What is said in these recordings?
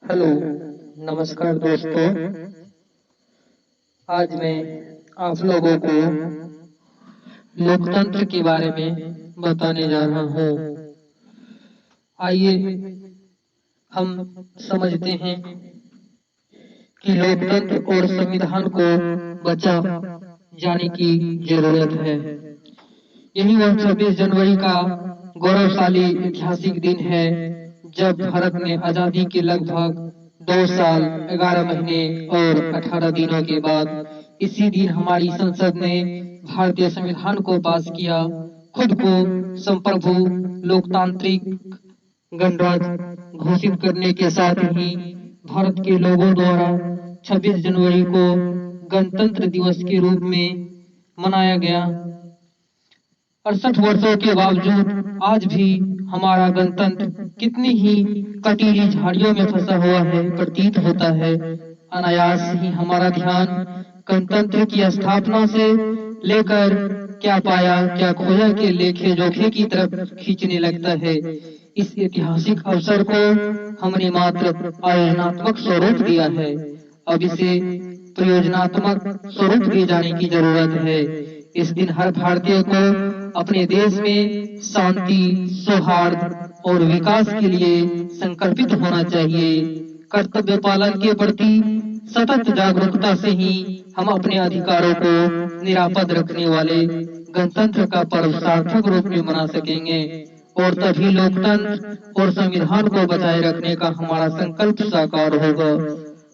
Hello, नमस्कार दोस्तों। आज मैं आप लोगों को लोकतंत्र के बारे में बताने जा रहा हूँ। आइए हम समझते हैं कि लोकतंत्र और संविधान को बचा जाने की जरूरत है। यही वह 26 जनवरी का गौरवशाली ऐतिहासिक दिन है जब भारत ने आजादी के लगभग 2 साल 11 महीने और 18 दिनों के बाद इसी दिन हमारी संसद ने भारतीय संविधान को पास किया। खुद को संप्रभु लोकतांत्रिक गणराज्य घोषित करने के साथ ही भारत के लोगों द्वारा 26 जनवरी को गणतंत्र दिवस के रूप में मनाया गया। 68 वर्षों के बावजूद आज भी हमारा गणतंत्र कितनी ही कटीली झाड़ियों में फंसा हुआ है प्रतीत होता है। अनायास ही हमारा ध्यान गणतंत्र की स्थापना से लेकर क्या पाया क्या खोया के लेखे जोखे की तरफ खींचने लगता है। इस ऐतिहासिक अवसर को हमने मात्र आयोजनात्मक स्वरूप दिया है, अब इसे प्रयोजनात्मक स्वरूप दिए जाने की जरूरत है। इस दिन हर भारतीय को अपने देश में शांति, सौहार्द और विकास के लिए संकल्पित होना चाहिए। कर्तव्य पालन के प्रति सतत जागरूकता से ही हम अपने अधिकारों को निरापद रखने वाले गणतंत्र का पर्व सार्थक रूप में मना सकेंगे और तभी लोकतंत्र और संविधान को बचाए रखने का हमारा संकल्प साकार होगा।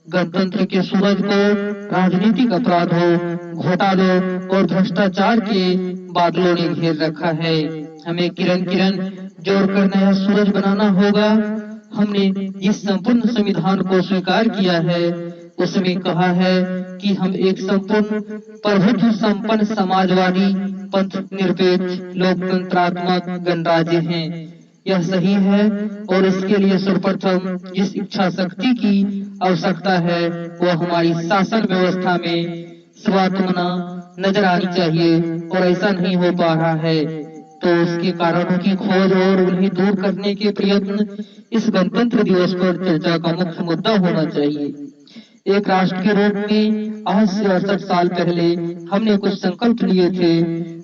गणतंत्र के सूरज को राजनीतिक अपराधों, घोटालों और भ्रष्टाचार के बादलों ने घेर रखा है। हमें किरण किरण जोड़कर नया सूरज बनाना होगा। हमने जिस संपूर्ण संविधान को स्वीकार किया है उसमें कहा है कि हम एक संपूर्ण प्रभुत्व संपन्न समाजवादी पंथ निरपेक्ष लोकतंत्रात्मक गणराज्य हैं। यह सही है और इसके लिए सर्वप्रथम जिस इच्छा शक्ति की आवश्यकता है वह हमारी शासन व्यवस्था में स्वात्मना नजर आनी चाहिए और ऐसा नहीं हो पा रहा है तो उसके कारणों की खोज और उन्हें दूर करने के प्रयत्न इस गणतंत्र दिवस पर चर्चा का मुख्य मुद्दा होना चाहिए। एक राष्ट्र के रूप में आज से 68 साल पहले हमने कुछ संकल्प लिए थे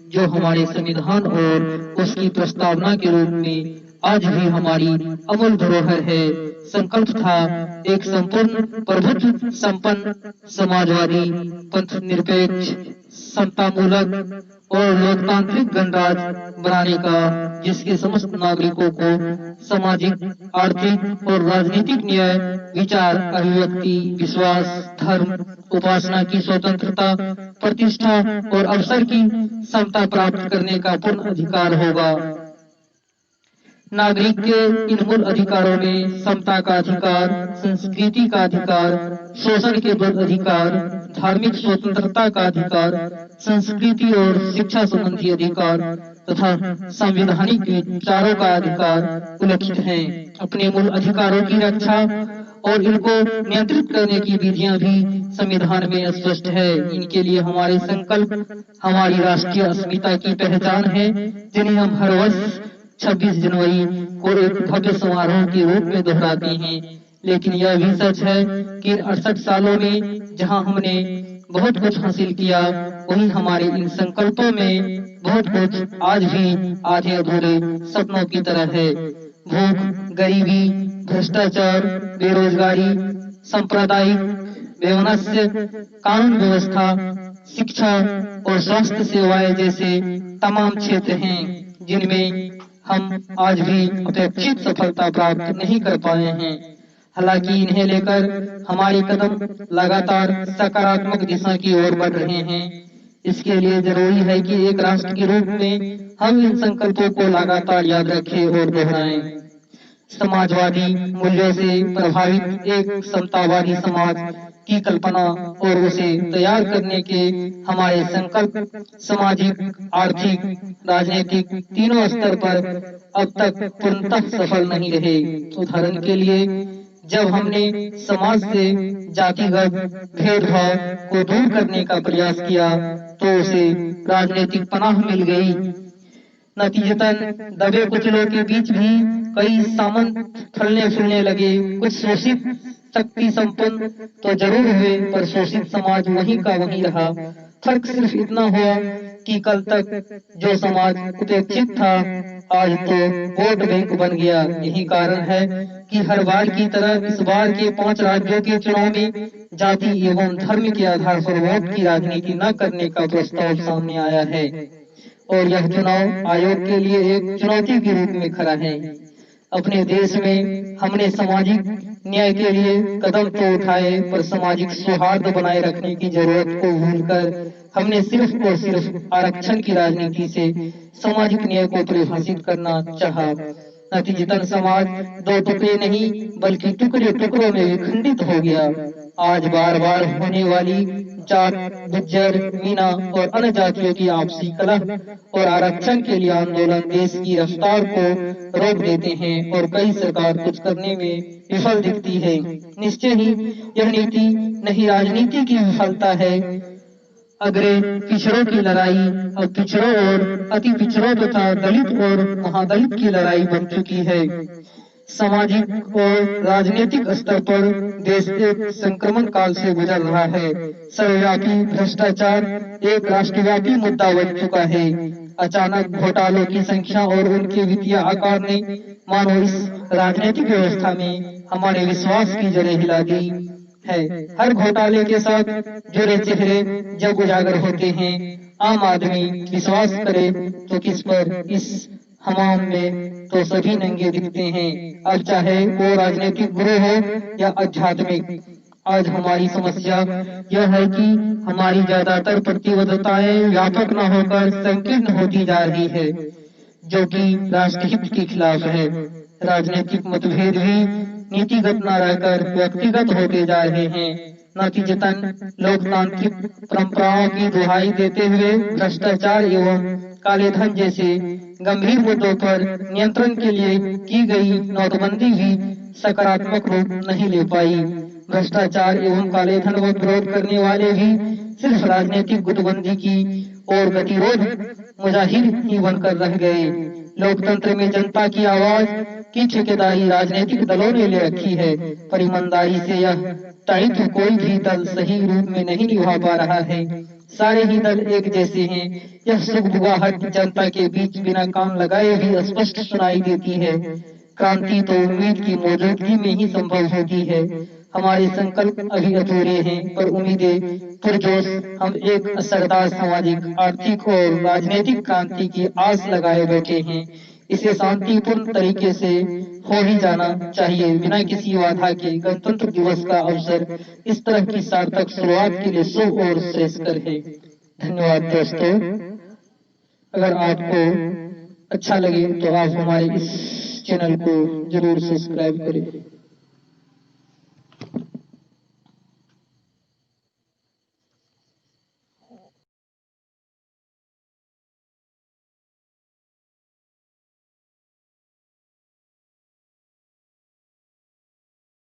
जो हमारे संविधान और उसकी प्रस्तावना के रूप में आज भी हमारी अमूल धरोहर है। संकल्प था एक संपूर्ण प्रभुत्व संपन्न समाजवादी पंथ निरपेक्ष समतामूलक और लोकतांत्रिक गणराज्य बनाने का जिसके समस्त नागरिकों को सामाजिक, आर्थिक और राजनीतिक न्याय, विचार, अभिव्यक्ति, विश्वास, धर्म, उपासना की स्वतंत्रता, प्रतिष्ठा और अवसर की समता प्राप्त करने का पूर्ण अधिकार होगा। नागरिक के इन मूल अधिकारों में समता का अधिकार, संस्कृति का अधिकार, शोषण के विरुद्ध अधिकार, धार्मिक स्वतंत्रता का अधिकार, संस्कृति और शिक्षा संबंधी अधिकार तथा संवैधानिक विचारों का अधिकार उल्लिखित हैं। अपने मूल अधिकारों की रक्षा और इनको नियंत्रित करने की विधियां भी संविधान में स्पष्ट है। इनके लिए हमारे संकल्प हमारी राष्ट्रीय अस्मिता की पहचान है जिन्हें हम हर वर्ष 26 जनवरी को एक भव्य समारोह के रूप में दोहराते हैं। लेकिन यह भी सच है कि 68 सालों में जहां हमने बहुत कुछ हासिल किया वहीं हमारे इन संकल्पों में बहुत कुछ आज भी आधे अधूरे सपनों की तरह है। भूख, गरीबी, भ्रष्टाचार, बेरोजगारी, सांप्रदायिक वैमनस्य, कानून व्यवस्था, शिक्षा और स्वास्थ्य सेवाएं जैसे तमाम क्षेत्र हैं जिनमें हम आज भी अपेक्षित सफलता प्राप्त नहीं कर पाए हैं। हालांकि इन्हें लेकर हमारे कदम लगातार सकारात्मक दिशा की ओर बढ़ रहे हैं। इसके लिए जरूरी है कि एक राष्ट्र के रूप में हम इन संकल्पों को लगातार याद रखें और दोहराएं। समाजवादी मूल्यों से प्रभावित एक समतावादी समाज की कल्पना और उसे तैयार करने के हमारे संकल्प सामाजिक, आर्थिक, राजनीतिक तीनों स्तर पर अब तक पूर्णतः सफल नहीं रहे। उदाहरण के लिए जब हमने समाज से जातिगत भेदभाव को दूर करने का प्रयास किया तो उसे राजनीतिक पनाह मिल गई। नतीजतन दबे कुचलों के बीच भी कई सामंत फलने फूलने लगे। कुछ शोषित शक्ति संपन्न तो जरूर हुए, पर शोषित समाज वहीं का वहीं रहा। फर्क सिर्फ इतना हुआ कि कल तक जो समाज उपेक्षित था, आज तो वोट बैंक बन गया। यही कारण है कि हर बार की तरह इस बार के 5 राज्यों के चुनाव में जाति एवं धर्म के आधार पर वोट की राजनीति न करने का प्रस्ताव सामने आया है, और यह चुनाव आयोग के लिए एक चुनौती के रूप में खड़ा है। अपने देश में हमने सामाजिक न्याय के लिए कदम तो उठाए, पर सामाजिक सौहार्द बनाए रखने की जरूरत को भूलकर हमने सिर्फ और सिर्फ आरक्षण की राजनीति से सामाजिक न्याय को परिभाषित करना चाहा। नतीजतन समाज 2 टुकड़े नहीं बल्कि टुकड़े टुकड़ों में विखंडित हो गया। आज बार बार होने वाली जाट, गुज्जर, मीना और अन्य जातियों की आपसी कलह और आरक्षण के लिए आंदोलन देश की रफ्तार को रोक देते हैं, और कई सरकार कुछ करने में विफल दिखती है। निश्चय ही यह नीति नहीं राजनीति की विफलता है। अगरे पिछड़ों की लड़ाई अब पिछड़ों और अति पिछड़ों तथा दलित और महादलित की लड़ाई बन चुकी है। सामाजिक और राजनीतिक स्तर पर देश एक संक्रमण काल से गुजर रहा है। सर्वव्यापी भ्रष्टाचार एक राष्ट्रव्यापी मुद्दा बन चुका है। अचानक घोटालों की संख्या और उनके वित्तीय आकार ने मानो इस राजनीतिक व्यवस्था में हमारे विश्वास की जड़ें हिला दी है। हर घोटाले के साथ जुड़े चेहरे जब उजागर होते हैं, आम आदमी विश्वास करे तो किस पर, इस हमाम में तो सभी नंगे दिखते हैं, अब चाहे वो राजनीतिक गुरु हो या आध्यात्मिक। आज हमारी समस्या यह है कि हमारी ज्यादातर प्रतिबद्धताएं व्यापक न होकर संकीर्ण होती जा रही है, जो कि राष्ट्रहित के खिलाफ है। राजनीतिक मतभेद भी नीतिगत न रहकर व्यक्तिगत होते जा रहे हैं। नतीजतन लोकतांत्रिक परंपराओं की दुहाई देते हुए भ्रष्टाचार एवं काले धन जैसे गंभीर मुद्दों पर नियंत्रण के लिए की गई नोटबंदी भी सकारात्मक रूप नहीं ले पाई। भ्रष्टाचार एवं काले धन का विरोध करने वाले भी सिर्फ राजनीतिक गुटबंदी की और गतिरोध मुजाहिर ही बनकर रह गए। लोकतंत्र में जनता की आवाज की ठेकेदारी राजनीतिक दलों ने ले रखी है, पर ईमानदारी से यह दायित्व कोई भी दल सही रूप में नहीं निभा पा रहा है। सारे ही दल एक जैसे हैं, यह सुगबुगाहट जनता के बीच बिना कान लगाए भी स्पष्ट सुनाई देती है। क्रांति तो उम्मीद की मौजूदगी में ही संभव होती है। हमारे संकल्प अभी अधूरे हैं, पर उम्मीदें पुरजोश हम एक असरदार सामाजिक, आर्थिक और राजनीतिक क्रांति की आस लगाए बैठे हैं। इसे शांतिपूर्ण तरीके से हो ही जाना चाहिए, बिना किसी बाधा के। गणतंत्र दिवस का अवसर इस तरह की सार्थक शुरुआत के लिए शुभ और श्रेयस्कर है। धन्यवाद दोस्तों। अगर आपको अच्छा लगे तो आप हमारे इस चैनल को जरूर सब्सक्राइब करें।